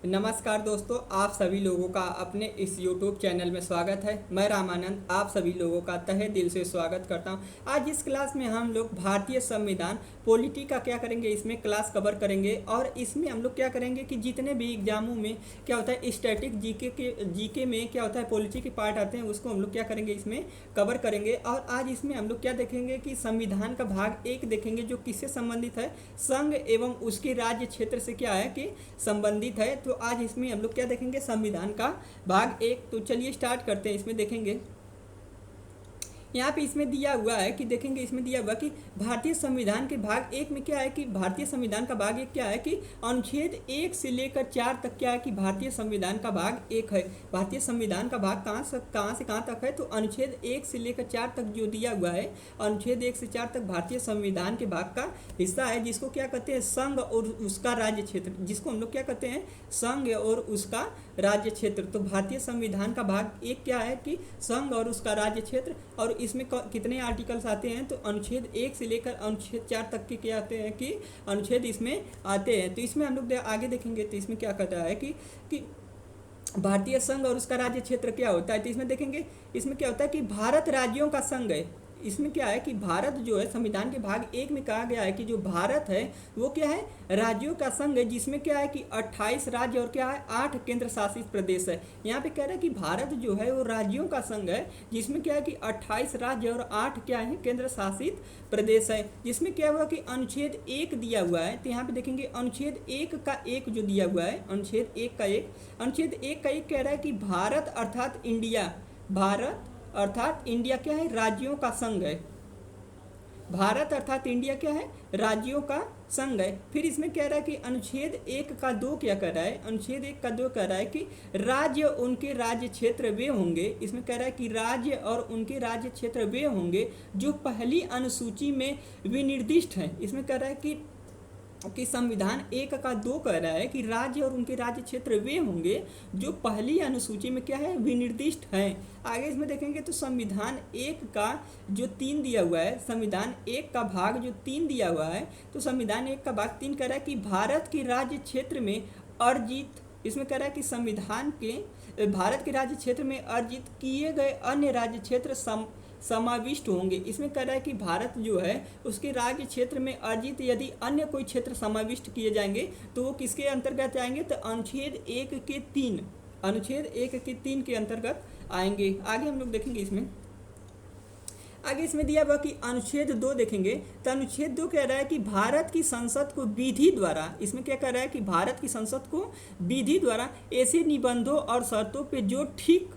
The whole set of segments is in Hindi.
नमस्कार दोस्तों, आप सभी लोगों का अपने इस YouTube चैनल में स्वागत है। मैं रामानंद आप सभी लोगों का तहे दिल से स्वागत करता हूं। आज इस क्लास में हम लोग भारतीय संविधान पॉलिटी का क्या करेंगे, इसमें क्लास कवर करेंगे। और इसमें हम लोग क्या करेंगे कि जितने भी एग्जामों में क्या होता है, स्टैटिक जीके में क्या होता है, पॉलिटी के पार्ट आते हैं, उसको हम लोग क्या करेंगे, इसमें कवर करेंगे। और आज इसमें हम लोग क्या देखेंगे कि संविधान का भाग 1 देखेंगे, जो किससे संबंधित है, संघ एवं उसके राज्य क्षेत्र से क्या है कि संबंधित है। तो आज इसमें हम लोग क्या देखेंगे, संविधान का भाग 1। तो चलिए स्टार्ट करते हैं। इसमें देखेंगे, यहाँ पे इसमें दिया हुआ है कि देखेंगे, इसमें दिया हुआ कि भारतीय संविधान के भाग 1 में क्या है कि भारतीय संविधान का भाग 1 क्या है कि अनुच्छेद 1 से लेकर 4 तक क्या है कि भारतीय संविधान का भाग 1 है। भारतीय संविधान का भाग कहाँ से कहाँ तक है, तो अनुच्छेद 1 से लेकर 4 तक जो दिया हुआ है, अनुच्छेद 1 से 4 तक भारतीय संविधान के भाग का हिस्सा है, जिसको क्या कहते हैं, संघ और उसका राज्य क्षेत्र, जिसको हम लोग क्या कहते हैं, संघ और उसका राज्य क्षेत्र। तो भारतीय संविधान का भाग 1 क्या है कि संघ और उसका राज्य क्षेत्र। और इसमें कितने आर्टिकल्स आते हैं, तो अनुच्छेद 1 से लेकर अनुच्छेद 4 तक के क्या आते हैं कि अनुच्छेद इसमें आते हैं। तो इसमें हम लोग आगे देखेंगे, तो इसमें क्या कहता है कि भारतीय संघ और उसका राज्य क्षेत्र क्या होता है। तो इसमें देखेंगे, इसमें क्या होता है कि भारत राज्यों का संघ है। इसमें क्या है कि भारत जो है, संविधान के भाग 1 में कहा गया है कि जो भारत है वो क्या है, राज्यों का संघ है, जिसमें क्या है कि 28 राज्य और क्या है, 8 केंद्र शासित प्रदेश है। यहाँ पे कह रहा है कि भारत जो है वो राज्यों का संघ है, जिसमें क्या है कि 28 राज्य और 8 क्या है, केंद्र शासित प्रदेश है। जिसमें क्या हुआ कि अनुच्छेद 1 दिया हुआ है। तो यहाँ पे देखेंगे अनुच्छेद 1 का 1 जो दिया हुआ है, अनुच्छेद 1 का 1, अनुच्छेद 1 का 1 कह रहा है कि भारत अर्थात इंडिया, भारत अर्थात इंडिया क्या है, राज्यों का संघ है। भारत अर्थात इंडिया क्या है, राज्यों का संघ है। फिर इसमें कह रहा है कि अनुच्छेद 1 का 2 क्या कर रहा है, अनुच्छेद 1 का 2 कह रहा है कि राज्य उनके राज्य क्षेत्र वे होंगे। इसमें कह रहा है कि राज्य और उनके राज्य क्षेत्र वे होंगे जो पहली अनुसूची में विनिर्दिष्ट हैं। इसमें कह रहा है कि संविधान 1 का 2 कह रहा है कि राज्य और उनके राज्य क्षेत्र वे होंगे जो पहली अनुसूची में क्या है, विनिर्दिष्ट हैं। आगे इसमें देखेंगे तो संविधान 1 का जो 3 दिया हुआ है, संविधान 1 का भाग जो 3 दिया हुआ है, तो संविधान 1 का भाग 3 कह रहा है कि भारत के राज्य क्षेत्र में अर्जित, इसमें कह रहा है कि संविधान के भारत के राज्य क्षेत्र में अर्जित किए गए अन्य राज्य क्षेत्र समाविष्ट होंगे। इसमें कह रहा है कि भारत जो है उसके राज्य क्षेत्र में अर्जित यदि अन्य कोई क्षेत्र समाविष्ट किए जाएंगे तो वो किसके अंतर्गत आएंगे, तो अनुच्छेद 1 के 3, अनुच्छेद 1 के 3 के अंतर्गत आएंगे। आगे हम लोग देखेंगे, इसमें आगे इसमें दिया हुआ कि अनुच्छेद 2 देखेंगे। तो अनुच्छेद 2 कह रहा है कि भारत की संसद को विधि द्वारा, इसमें क्या कह रहा है कि भारत की संसद को विधि द्वारा ऐसे निबंधों और शर्तों पे जो ठीक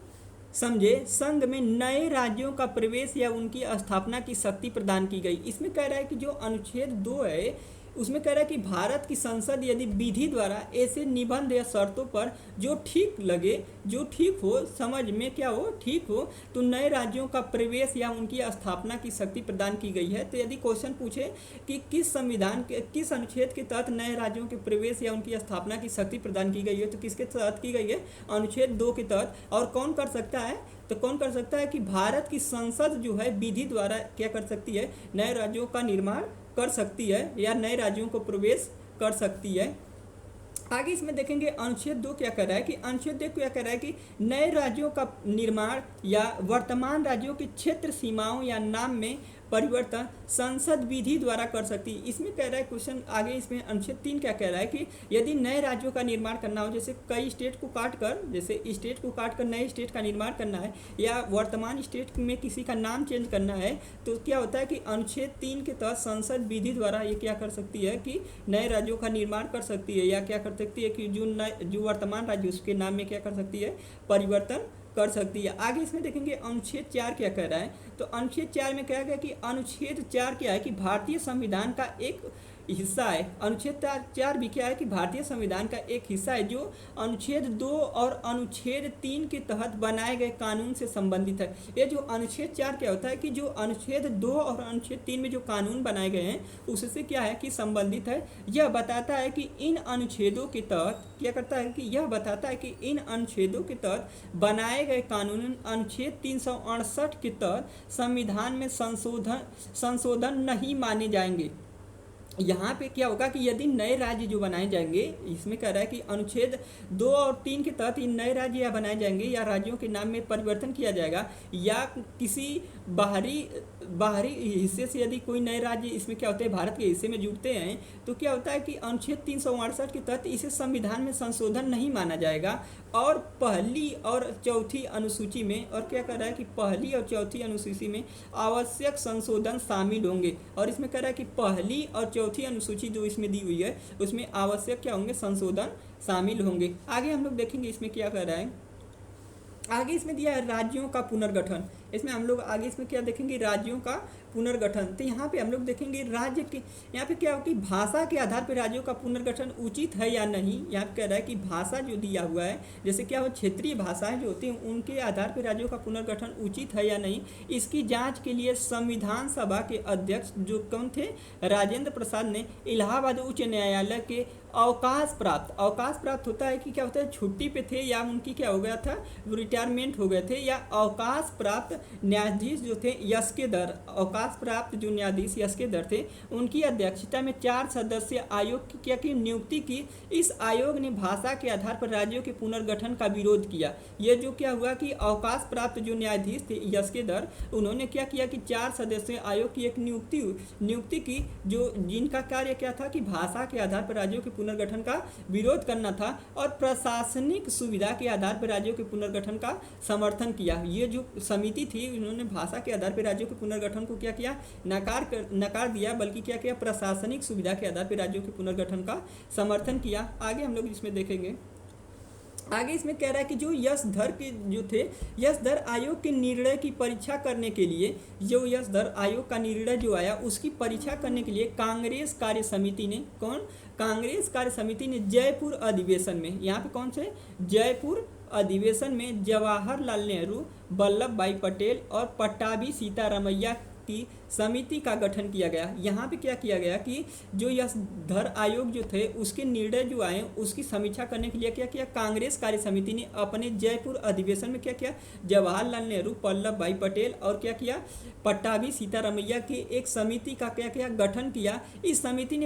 समझे संघ में नए राज्यों का प्रवेश या उनकी स्थापना की शक्ति प्रदान की गई। इसमें कह रहा है कि जो अनुच्छेद 2 है उसमें कह रहा है कि भारत की संसद यदि विधि द्वारा ऐसे निबंध या शर्तों पर जो ठीक लगे, जो ठीक हो, समझ में क्या हो, ठीक हो, तो नए राज्यों का प्रवेश या उनकी स्थापना की शक्ति प्रदान की गई है। तो यदि क्वेश्चन पूछे कि किस संविधान के किस अनुच्छेद के तहत नए राज्यों के प्रवेश या उनकी स्थापना की शक्ति प्रदान की गई है, तो किसके तहत की गई है, अनुच्छेद 2 के तहत। और कौन कर सकता है, तो कौन कर सकता है कि भारत की संसद जो है विधि द्वारा क्या कर सकती है, नए राज्यों का निर्माण कर सकती है या नए राज्यों को प्रवेश कर सकती है। आगे इसमें देखेंगे अनुच्छेद 2 क्या कर रहा है कि अनुच्छेद 2 क्या कर रहा है कि नए राज्यों का निर्माण या वर्तमान राज्यों की क्षेत्र सीमाओं या नाम में परिवर्तन संसद विधि द्वारा कर सकती है। इसमें कह रहा है क्वेश्चन आगे, इसमें अनुच्छेद 3 क्या कह रहा है कि यदि नए राज्यों का निर्माण करना हो, जैसे कई स्टेट को काट कर, जैसे स्टेट को काट कर नए स्टेट का निर्माण करना है या वर्तमान स्टेट में किसी का नाम चेंज करना है, तो क्या होता है कि अनुच्छेद 3 के तहत संसद विधि द्वारा ये क्या कर सकती है कि नए राज्यों का निर्माण कर सकती है या क्या कर सकती है कि जो वर्तमान राज्य उसके नाम में क्या कर सकती है, परिवर्तन कर सकती है। आगे इसमें देखेंगे अनुच्छेद 4 क्या कह रहा है। तो अनुच्छेद 4 में कहा गया कि अनुच्छेद 4 क्या है कि भारतीय संविधान का एक हिस्सा है। अनुच्छेद 4 भी क्या है कि भारतीय संविधान का एक हिस्सा है, जो अनुच्छेद 2 और अनुच्छेद 3 के तहत बनाए गए कानून से संबंधित है। ये जो अनुच्छेद 4 क्या होता है कि जो अनुच्छेद 2 और अनुच्छेद 3 में जो कानून बनाए गए हैं उससे क्या है कि संबंधित है। यह बताता है कि इन अनुच्छेदों के तहत क्या करता है कि यह बताता है कि इन अनुच्छेदों के तहत बनाए गए कानून अनुच्छेद 368 के तहत संविधान में संशोधन नहीं माने जाएंगे। यहाँ पे क्या होगा कि यदि नए राज्य जो बनाए जाएंगे, इसमें कह रहा है कि अनुच्छेद 2 और 3 के तहत इन नए राज्य या बनाए जाएंगे या राज्यों के नाम में परिवर्तन किया जाएगा, या किसी बाहरी बाहरी हिस्से से यदि कोई नए राज्य इसमें क्या होता है भारत के हिस्से में जुड़ते हैं, तो क्या होता है कि अनुच्छेद 368 के तहत इसे संविधान में संशोधन नहीं माना जाएगा। और पहली और चौथी अनुसूची में, और क्या कर रहा है कि पहली और चौथी अनुसूची में आवश्यक संशोधन शामिल होंगे। और इसमें कह रहा है कि पहली और चौथी अनुसूची जो इसमें दी हुई है उसमें आवश्यक क्या होंगे, संशोधन शामिल होंगे। आगे हम लोग देखेंगे इसमें क्या कर रहा है। आगे इसमें दिया है राज्यों का पुनर्गठन। इसमें हम लोग आगे इसमें क्या देखेंगे, राज्यों का पुनर्गठन। तो यहाँ पे हम लोग देखेंगे राज्य के, यहाँ पे क्या हो कि भाषा के आधार पर राज्यों का पुनर्गठन उचित है या नहीं। यहाँ पे कह रहा है कि भाषा जो दिया हुआ है, जैसे क्या हो क्षेत्रीय भाषाएं जो होती हैं उनके आधार पर राज्यों का पुनर्गठन उचित है या नहीं, इसकी जांच के लिए संविधान सभा के अध्यक्ष जो कौन थे, राजेंद्र प्रसाद ने इलाहाबाद उच्च न्यायालय के अवकाश प्राप्त होता है कि क्या होता है, छुट्टी पे थे या उनकी क्या हो गया था, रिटायरमेंट हो गए थे, या अवकाश प्राप्त न्यायाधीश जो थे यस्केदर, अवकाश प्राप्त जो न्यायाधीश यस्केदर थे, उनकी अध्यक्षता में 4 सदस्यीय आयोग की क्या की नियुक्ति की। इस आयोग ने भाषा के आधार पर राज्यों के पुनर्गठन का विरोध किया। ये जो क्या हुआ कि अवकाश प्राप्त जो न्यायाधीश थे यस्केदर, उन्होंने क्या किया कि 4 सदस्यीय आयोग की एक नियुक्ति की, जो जिनका कार्य क्या था कि भाषा के आधार पर राज्यों के पुनर्गठन का विरोध करना था और प्रशासनिक सुविधा के आधार पर राज्यों के पुनर्गठन का समर्थन किया। ये जो समिति थी उन्होंने भाषा के आधार पर राज्यों के पुनर्गठन को क्या किया, नकार दिया, बल्कि क्या किया, प्रशासनिक सुविधा के आधार पर राज्यों के पुनर्गठन का समर्थन किया। आगे हम लोग इसमें देखेंगे। आगे इसमें कह रहा है कि जो यशधर के जो थे, यशधर आयोग के निर्णय की परीक्षा करने के लिए, जो यशधर आयोग का निर्णय जो आया उसकी परीक्षा करने के लिए कांग्रेस कार्य समिति ने, कांग्रेस कार्य समिति ने जयपुर अधिवेशन में, यहाँ पे कौन से, जयपुर अधिवेशन में जवाहरलाल नेहरू, वल्लभ भाई पटेल और पट्टाभी सीतारामैया की समिति का गठन किया गया। यहाँ पे क्या किया गया कि जो यशधर आयोग जो थे उसके निर्णय जो आए उसकी समीक्षा करने के लिए क्या किया, कांग्रेस कार्य समिति ने अपने जयपुर अधिवेशन में क्या किया, जवाहरलाल नेहरू, वल्लभ भाई पटेल और क्या किया, पट्टाभी सीतारामैया की एक समिति का क्या किया, गठन किया। इस समिति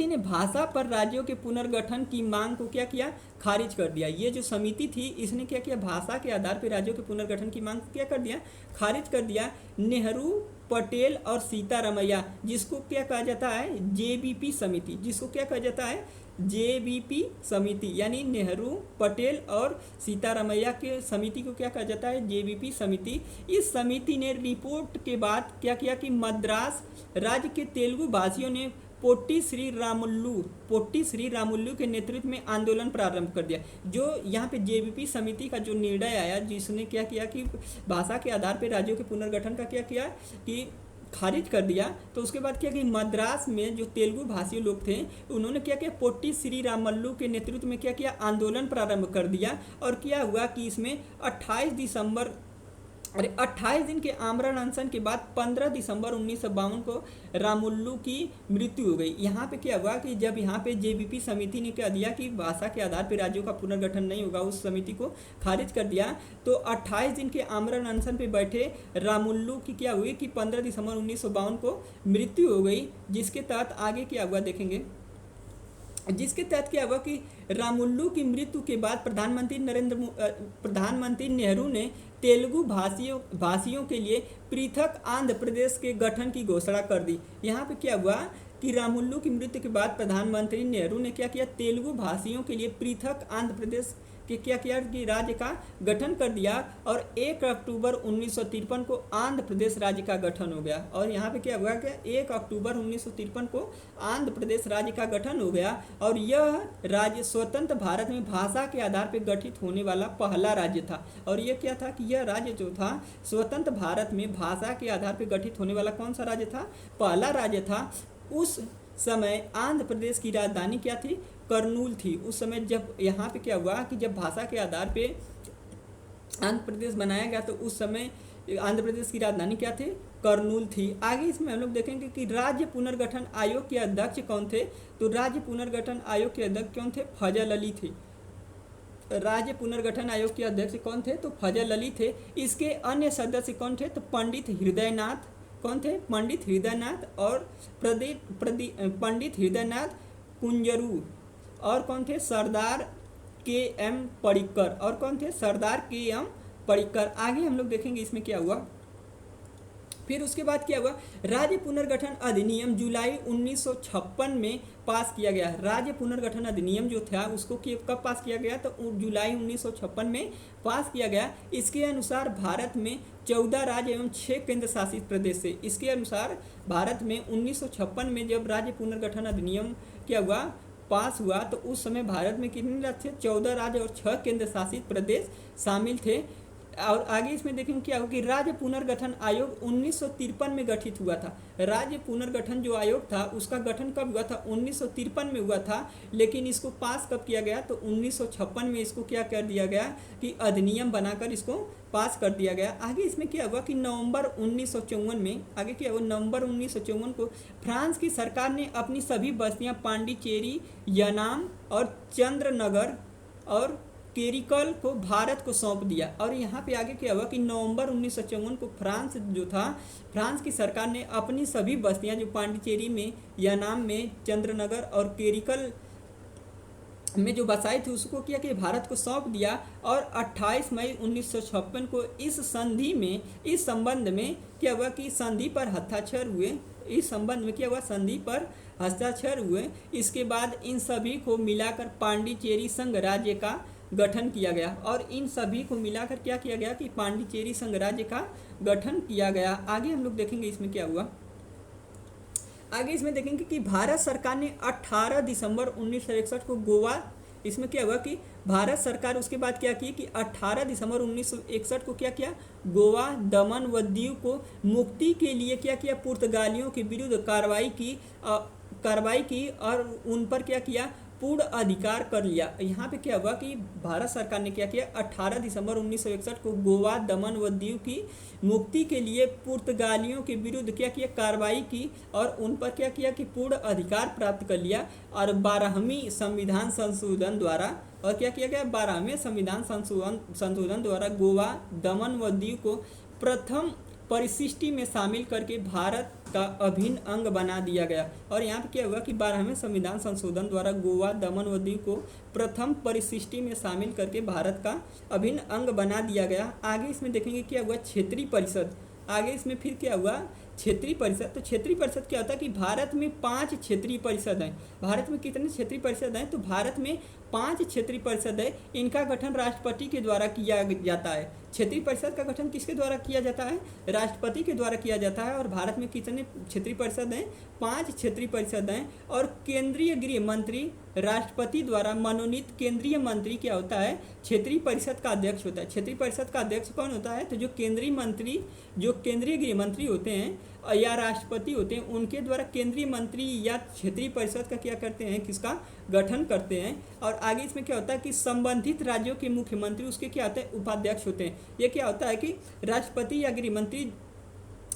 ने भाषा पर राज्यों के पुनर्गठन की मांग को क्या किया, खारिज कर दिया। ये जो समिति थी इसने क्या किया, भाषा के आधार पर राज्यों के पुनर्गठन की मांग क्या कर दिया, खारिज कर दिया। नेहरू, पटेल और सीतारामैया, जिसको क्या कहा जाता है, जेबीपी समिति, जिसको क्या कहा जाता है, जेबीपी समिति, यानी नेहरू, पटेल और सीतारामैया के समिति को क्या कहा जाता है, जेबीपी समिति। इस समिति ने रिपोर्ट के बाद क्या किया कि मद्रास राज्य के तेलुगु भाषियों ने पोट्टी श्री रामुल्लू के नेतृत्व में आंदोलन प्रारंभ कर दिया। जो यहाँ पे जेबीपी समिति का जो निर्णय आया, जिसने क्या किया कि भाषा के आधार पर राज्यों के पुनर्गठन का क्या किया कि खारिज कर दिया, तो उसके बाद क्या कि मद्रास में जो तेलुगु भाषी लोग थे उन्होंने क्या किया, पोट्टी श्री रामुल्लू के नेतृत्व में क्या किया, आंदोलन प्रारंभ कर दिया। और क्या हुआ कि इसमें 28 दिन के आमरण अनशन के बाद 15 दिसंबर 1952 को रामुल्लू की मृत्यु हो गई। यहाँ पे क्या हुआ कि जब यहाँ पे जेबीपी समिति ने क्या दिया कि भाषा के आधार पर राज्यों का पुनर्गठन नहीं होगा, उस समिति को खारिज कर दिया, तो 28 दिन के आमरण अनशन पे बैठे रामुल्लू की क्या हुई कि 15 दिसंबर 1952 को मृत्यु हो गई। जिसके तहत आगे क्या हुआ देखेंगे, जिसके तहत क्या हुआ कि रामुल्लू की मृत्यु के बाद प्रधानमंत्री नेहरू ने तेलुगु भाषियों के लिए पृथक आंध्र प्रदेश के गठन की घोषणा कर दी। यहाँ पे क्या हुआ कि रामुल्लू की मृत्यु के बाद प्रधानमंत्री नेहरू ने क्या किया, तेलुगु भाषियों के लिए पृथक आंध्र प्रदेश के क्या किया कि राज्य का गठन कर दिया। और 1 अक्टूबर 1953 को आंध्र प्रदेश राज्य का गठन हो गया। और यहाँ पे क्या हुआ कि 1 अक्टूबर 1953 को आंध्र प्रदेश राज्य का गठन हो गया। और यह राज्य स्वतंत्र भारत में भाषा के आधार पर गठित होने वाला पहला राज्य था। और ये क्या था कि यह राज्य जो था स्वतंत्र भारत में भाषा के आधार पर गठित होने वाला कौन सा राज्य था, पहला राज्य था। उस समय आंध्र प्रदेश की राजधानी क्या थी, करनूल थी। उस समय जब यहाँ पे क्या हुआ कि जब भाषा के आधार पे आंध्र प्रदेश बनाया गया तो उस समय आंध्र प्रदेश की राजधानी क्या थी, करनूल थी। आगे इसमें हम लोग देखेंगे कि राज्य पुनर्गठन आयोग के अध्यक्ष कौन थे, तो राज्य पुनर्गठन आयोग के अध्यक्ष कौन थे, फजल अली थे। राज्य पुनर्गठन आयोग के अध्यक्ष कौन थे, तो फजल अली थे। इसके अन्य सदस्य कौन थे, तो पंडित हृदयनाथ, कौन थे? पंडित हृदयनाथ और पंडित हृदयनाथ कुंजरू। और कौन थे? सरदार के.एम. पडिक्कर। और कौन थे? सरदार के.एम. पडिक्कर। आगे हम लोग देखेंगे इसमें क्या हुआ। फिर उसके बाद क्या हुआ? राज्य पुनर्गठन अधिनियम जुलाई 1956 में पास किया गया। राज्य पुनर्गठन अधिनियम जो था उसको कब पास किया गया? तो जुलाई 1956 में पास किया गया। इसके अनुसार भारत में 14 राज्य एवं 6 केंद्र शासित प्रदेश थे। इसके अनुसार भारत में 1956 में जब राज्य पुनर्गठन अधिनियम क्या हुआ, पास हुआ, तो उस समय भारत में कितने राज्य थे? 14 राज्य और 6 केंद्र शासित प्रदेश शामिल थे। और आगे इसमें देखेंगे क्या हो कि राज्य पुनर्गठन आयोग 1953 में गठित हुआ था। राज्य पुनर्गठन जो आयोग था उसका गठन कब हुआ था? 1953 में हुआ था। लेकिन इसको पास कब किया गया? तो 1956 में इसको क्या कर दिया गया कि अधिनियम बनाकर इसको पास कर दिया गया। आगे इसमें क्या हुआ कि नवंबर 1954 में, आगे क्या हुआ, नवंबर 1954 को फ्रांस की सरकार ने अपनी सभी बस्तियां पांडिचेरी, यनाम और चंद्रनगर और केरिकल को भारत को सौंप दिया। और यहाँ पे आगे क्या हुआ कि नवंबर 1954 को फ्रांस जो था, फ्रांस की सरकार ने अपनी सभी बस्तियां जो पांडिचेरी में, यानाम में, चंद्रनगर और केरिकल में जो बसाई थी उसको क्या कि भारत को सौंप दिया। और 28 मई 1956 को इस संबंध में क्या हुआ कि संधि पर हस्ताक्षर हुए। इस संबंध में क्या हुआ? संधि पर हस्ताक्षर हुए। इसके बाद इन सभी को मिलाकर पांडिचेरी संघ राज्य का गठन किया गया। और इन सभी को मिलाकर क्या किया गया कि पांडिचेरी संघ राज्य का गठन किया गया। आगे हम लोग देखेंगे इसमें क्या हुआ। आगे इसमें देखेंगे कि भारत सरकार ने 18 दिसंबर 1961 को गोवा, इसमें क्या हुआ कि भारत सरकार उसके बाद क्या की कि 18 दिसंबर 1961 को क्या किया? गोवा, दमन व दीव को मुक्ति के लिए क्या किया? पुर्तगालियों के विरुद्ध कार्रवाई की और उन पर क्या किया? पूर्ण अधिकार कर लिया। यहाँ पे क्या हुआ कि भारत सरकार ने क्या किया? 18 दिसंबर 1961 को गोवा, दमन व दीव की मुक्ति के लिए पुर्तगालियों के विरुद्ध क्या किया? कार्रवाई की और उन पर क्या किया कि पूर्ण अधिकार प्राप्त कर लिया। और 12वीं संविधान संशोधन द्वारा, और क्या किया गया? 12वें संविधान संशोधन द्वारा गोवा, दमन व दीव को प्रथम परिशिष्टि में शामिल करके भारत का अभिन्न अंग बना दिया गया। और यहाँ पे क्या हुआ कि 12वें संविधान संशोधन द्वारा गोवा, दमन व दीव को प्रथम परिशिष्टि में शामिल करके भारत का अभिन्न अंग बना दिया गया। आगे इसमें देखेंगे क्या हुआ? क्षेत्रीय परिषद। आगे इसमें फिर क्या हुआ? क्षेत्रीय परिषद। तो क्षेत्रीय परिषद क्या होता है कि भारत में 5 क्षेत्रीय परिषद हैं। भारत में कितने क्षेत्रीय परिषद हैं? तो भारत में 5 क्षेत्रीय परिषद है। इनका गठन राष्ट्रपति के द्वारा किया जाता है। क्षेत्रीय परिषद का गठन किसके द्वारा किया जाता है? राष्ट्रपति के द्वारा किया जाता है। और भारत में कितने क्षेत्रीय परिषद हैं? 5 क्षेत्रीय परिषद हैं। और केंद्रीय गृह मंत्री राष्ट्रपति द्वारा मनोनीत केंद्रीय मंत्री क्या होता है? क्षेत्रीय परिषद का अध्यक्ष होता है। क्षेत्रीय परिषद का अध्यक्ष कौन होता है? तो जो केंद्रीय गृह मंत्री होते हैं या राष्ट्रपति होते हैं, उनके द्वारा केंद्रीय मंत्री या क्षेत्रीय परिषद का क्या करते हैं? किसका गठन करते हैं। और आगे इसमें क्या होता है कि संबंधित राज्यों के मुख्यमंत्री उसके क्या होते हैं? उपाध्यक्ष होते हैं। ये क्या होता है कि राष्ट्रपति या गृह मंत्री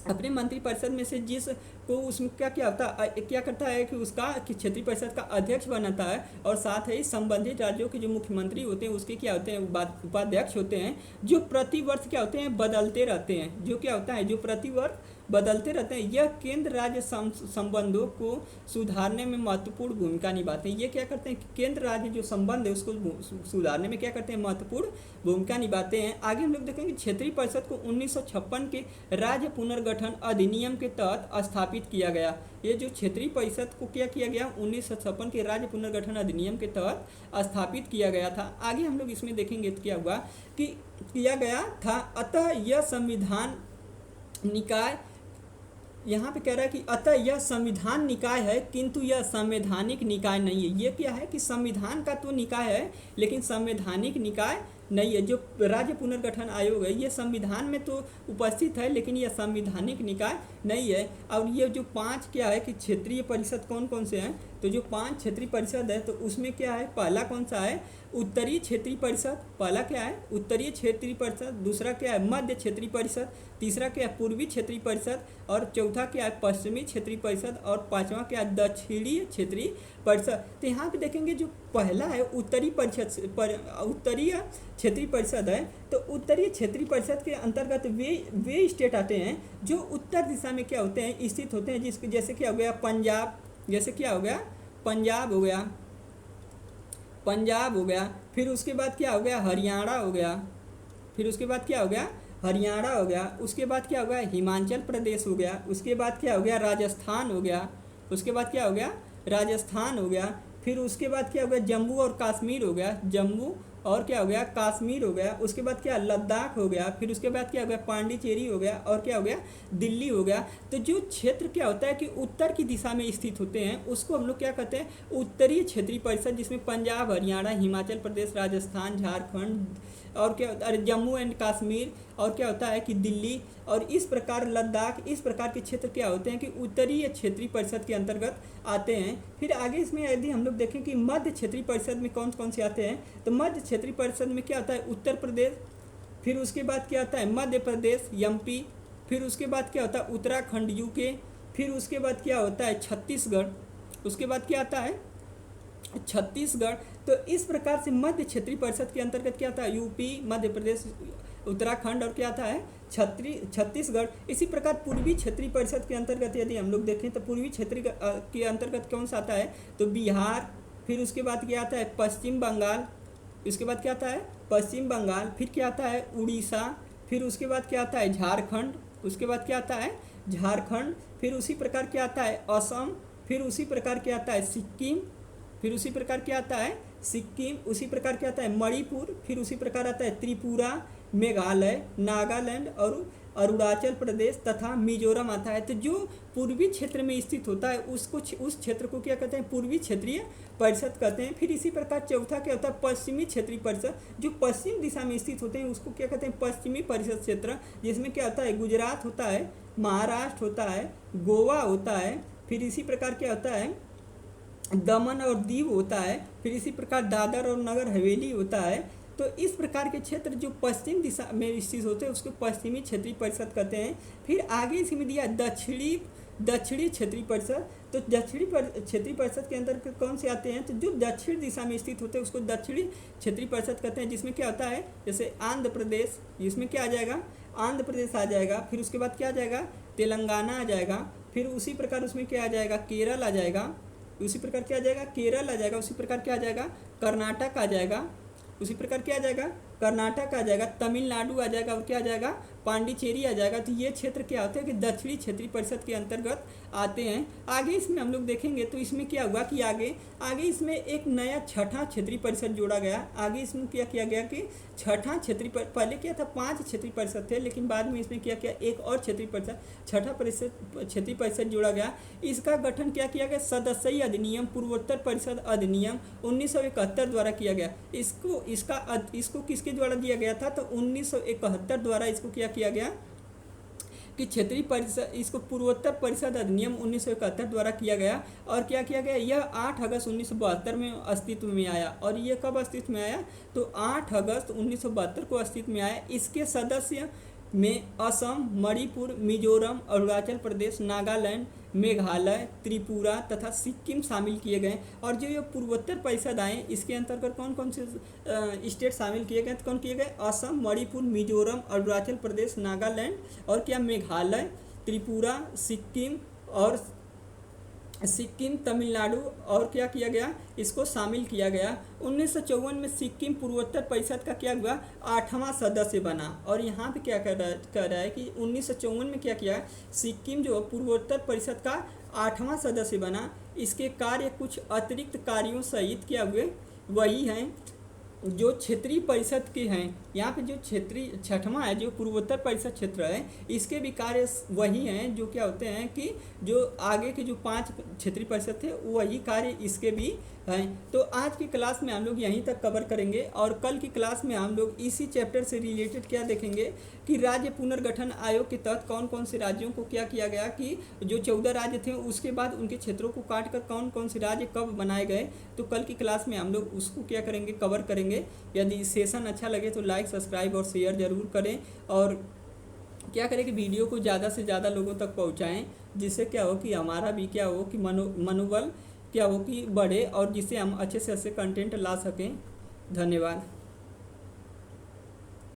अपने मंत्रिपरिषद में से जिस को उसमें क्या करता है कि उसका क्षेत्रीय परिषद का अध्यक्ष बनाता है। और साथ ही संबंधित राज्यों के जो मुख्यमंत्री होते हैं उसके क्या होते हैं? उपाध्यक्ष होते हैं, जो प्रतिवर्ष क्या होते हैं? बदलते रहते हैं। जो क्या होता है? जो प्रतिवर्ष बदलते रहते हैं। यह केंद्र राज्य संबंधों को सुधारने में महत्वपूर्ण भूमिका निभाते हैं। ये क्या करते हैं? केंद्र राज्य जो संबंध है उसको सुधारने में क्या करते हैं? महत्वपूर्ण भूमिका निभाते हैं। आगे हम लोग देखेंगे क्षेत्रीय परिषद को 1956 के राज्य पुनर्गठन अधिनियम के तहत स्थापित किया गया। ये जो क्षेत्रीय परिषद को क्या किया गया? 1956 के राज्य पुनर्गठन अधिनियम के तहत स्थापित किया गया था। आगे हम लोग इसमें देखेंगे तो क्या हुआ कि किया गया था। अतः यह संविधान निकाय, यहाँ पे कह रहा है कि अतः यह संविधान निकाय है किंतु यह संवैधानिक निकाय नहीं है। ये क्या है कि संविधान का तो निकाय है लेकिन संवैधानिक निकाय नहीं है। जो राज्य पुनर्गठन आयोग है ये संविधान में तो उपस्थित है लेकिन यह संवैधानिक निकाय नहीं है। और ये जो 5 क्या है कि क्षेत्रीय परिषद कौन कौन से हैं? तो जो 5 क्षेत्रीय परिषद है तो उसमें क्या है? पहला कौन सा है? उत्तरीय क्षेत्रीय परिषद, पहला क्या है उत्तरीय क्षेत्रीय परिषद, दूसरा क्या है मध्य क्षेत्रीय परिषद, तीसरा क्या है पूर्वी क्षेत्रीय परिषद, और चौथा क्या है पश्चिमी क्षेत्रीय परिषद, और पांचवा क्या है दक्षिणीय क्षेत्रीय परिषद। तो यहाँ पे देखेंगे जो पहला है उत्तरीय उत्तरीय क्षेत्रीय परिषद है, तो उत्तरीय क्षेत्रीय परिषद के अंतर्गत वे स्टेट आते हैं जो उत्तर दिशा में क्या होते हैं स्थित होते हैं, जिसके जैसे क्या हो गया पंजाब, जैसे क्या हो गया पंजाब हो गया, पंजाब हो गया, फिर उसके बाद क्या हो गया हरियाणा हो गया, फिर उसके बाद क्या हो गया हरियाणा हो गया, उसके बाद क्या हो गया हिमाचल प्रदेश हो गया, उसके बाद क्या हो गया राजस्थान हो गया, उसके बाद क्या हो गया राजस्थान हो गया, फिर उसके बाद क्या हो गया जम्मू और कश्मीर हो गया, जम्मू और क्या हो गया कश्मीर हो गया, उसके बाद क्या लद्दाख हो गया, फिर उसके बाद क्या हो गया पांडिचेरी हो गया, और क्या हो गया दिल्ली हो गया। तो जो क्षेत्र क्या होता है कि उत्तर की दिशा में स्थित होते हैं उसको हम लोग क्या कहते हैं उत्तरीय क्षेत्रीय परिषद, जिसमें पंजाब, हरियाणा, हिमाचल प्रदेश, राजस्थान, झारखंड और क्या होता है जम्मू एंड कश्मीर, और क्या होता है कि दिल्ली, और इस प्रकार लद्दाख, इस प्रकार के क्षेत्र क्या होते हैं कि उत्तरीय क्षेत्रीय परिषद के अंतर्गत आते हैं। फिर आगे इसमें यदि हम लोग देखें कि मध्य क्षेत्रीय परिषद में कौन कौन से आते हैं, तो मध्य क्षेत्रीय परिषद में क्या होता है उत्तर प्रदेश, फिर उसके बाद क्या होता है मध्य प्रदेश एमपी, फिर उसके बाद क्या होता है उत्तराखंड यूके, फिर उसके बाद क्या होता है छत्तीसगढ़, उसके बाद क्या आता है छत्तीसगढ़। तो इस प्रकार से मध्य क्षेत्रीय परिषद के अंतर्गत क्या आता है यूपी, मध्य प्रदेश, उत्तराखंड और क्या आता है छत्तीसगढ़। इसी प्रकार पूर्वी क्षेत्रीय परिषद के अंतर्गत यदि हम लोग देखें तो पूर्वी क्षेत्रीय के अंतर्गत कौन सा आता है तो बिहार, फिर उसके बाद क्या आता है पश्चिम बंगाल, इसके बाद क्या आता है पश्चिम बंगाल, फिर क्या आता है उड़ीसा, फिर उसके बाद क्या आता है झारखंड, उसके बाद क्या आता है झारखंड, फिर उसी प्रकार क्या आता है असम, फिर उसी प्रकार क्या आता है सिक्किम, फिर उसी प्रकार क्या आता है सिक्किम, उसी प्रकार क्या आता है मणिपुर, फिर उसी प्रकार आता है त्रिपुरा, मेघालय, नागालैंड और अरुणाचल प्रदेश तथा मिजोरम आता है। तो जो पूर्वी क्षेत्र में स्थित होता है उसको उस क्षेत्र को क्या कहते हैं पूर्वी क्षेत्रीय परिषद कहते हैं। फिर इसी प्रकार चौथा क्या होता है पश्चिमी क्षेत्रीय परिषद, जो पश्चिम दिशा में स्थित होते हैं उसको क्या कहते हैं पश्चिमी परिषद क्षेत्र, जिसमें क्या होता है गुजरात होता है, महाराष्ट्र होता है, गोवा होता है, फिर इसी प्रकार क्या होता है दमन और दीव होता है, फिर इसी प्रकार दादर और नगर हवेली होता है। तो इस प्रकार के क्षेत्र जो पश्चिम दिशा में स्थित होते हैं उसको पश्चिमी क्षेत्रीय परिषद कहते हैं। फिर आगे इसमें दिया दक्षिणी क्षेत्रीय परिषद, तो दक्षिणी क्षेत्रीय परिषद के अंदर कौन से आते हैं तो जो दक्षिण दिशा में स्थित होते हैं उसको दक्षिणी क्षेत्रीय परिषद कहते हैं, जिसमें क्या होता है जैसे आंध्र प्रदेश, जिसमें क्या आ जाएगा आंध्र प्रदेश आ जाएगा, फिर उसके बाद क्या आ जाएगा तेलंगाना आ जाएगा, फिर उसी प्रकार उसमें क्या आ जाएगा केरल आ जाएगा, उसी प्रकार क्या आ जाएगा केरल आ जाएगा, उसी प्रकार क्या आ जाएगा कर्नाटक आ जाएगा, उसी प्रकार क्या आ जाएगा कर्नाटक आ जाएगा, तमिलनाडु आ जाएगा और क्या आ जाएगा पांडिचेरी आ जाएगा। तो ये क्षेत्र क्या होते हैं कि दक्षिणी क्षेत्रीय परिषद के अंतर्गत आते हैं। आगे इसमें हम लोग देखेंगे तो इसमें क्या हुआ कि आगे इसमें एक नया छठा क्षेत्रीय परिषद जोड़ा गया। आगे इसमें क्या किया गया कि छठा क्षेत्रीय पहले क्या था 5 क्षेत्रीय परिषद थे, लेकिन बाद में इसमें क्या किया एक और क्षेत्रीय परिषद छठा क्षेत्रीय परिषद जोड़ा गया। इसका गठन क्या किया गया सदस्यीय अधिनियम पूर्वोत्तर परिषद अधिनियम 1971 द्वारा किया गया। इसको किसके द्वारा दिया गया था तो 1971 द्वारा इसको किया गया कि क्षेत्रीय परिषद, इसको पूर्वोत्तर परिषद अधिनियम 1971 द्वारा किया गया। और क्या किया गया यह 8 अगस्त 1972 में अस्तित्व में आया। और ये कब अस्तित्व में आया तो 8 अगस्त 1972 को अस्तित्व में आया। इसके सदस्य में असम, मणिपुर, मिजोरम, अरुणाचल प्रदेश, नागालैंड, मेघालय, त्रिपुरा तथा सिक्किम शामिल किए गए। और जो ये पूर्वोत्तर परिषद आए इसके अंतर्गत कौन कौन से स्टेट शामिल किए गए तो कौन किए गए असम, मणिपुर, मिजोरम, अरुणाचल प्रदेश, नागालैंड और क्या मेघालय, त्रिपुरा, सिक्किम, तमिलनाडु और क्या किया गया इसको शामिल किया गया। 1954 में सिक्किम पूर्वोत्तर परिषद का क्या हुआ 8वां सदस्य बना। और यहाँ पे क्या कह रहा है कि 1954 में क्या किया सिक्किम जो पूर्वोत्तर परिषद का 8वां सदस्य बना। इसके कार्य कुछ अतिरिक्त कार्यों सहित क्या हुए वही हैं जो क्षेत्रीय परिषद के हैं। यहाँ पे जो क्षेत्रीय छठवां है जो पूर्वोत्तर परिषद क्षेत्र है इसके भी कार्य वही हैं जो क्या होते हैं कि जो आगे के जो 5 क्षेत्रीय परिषद थे वही कार्य इसके भी हैं। तो आज की क्लास में हम लोग यहीं तक कवर करेंगे और कल की क्लास में हम लोग इसी चैप्टर से रिलेटेड क्या देखेंगे कि राज्य पुनर्गठन आयोग के तहत कौन कौन से राज्यों को क्या किया गया, कि जो 14 राज्य थे उसके बाद उनके क्षेत्रों को काट कर कौन कौन से राज्य कब बनाए गए। तो कल की क्लास में हम लोग उसको क्या करेंगे, कवर करेंगे। यदि सेशन अच्छा लगे तो लाइक, सब्सक्राइब और शेयर ज़रूर करें, और क्या करें कि वीडियो को ज़्यादा से ज़्यादा लोगों तक पहुँचाएँ, जिससे क्या हो कि हमारा भी क्या हो कि मनोबल क्या हो कि बढ़े, और जिससे हम अच्छे से अच्छे कंटेंट ला सकें। धन्यवाद।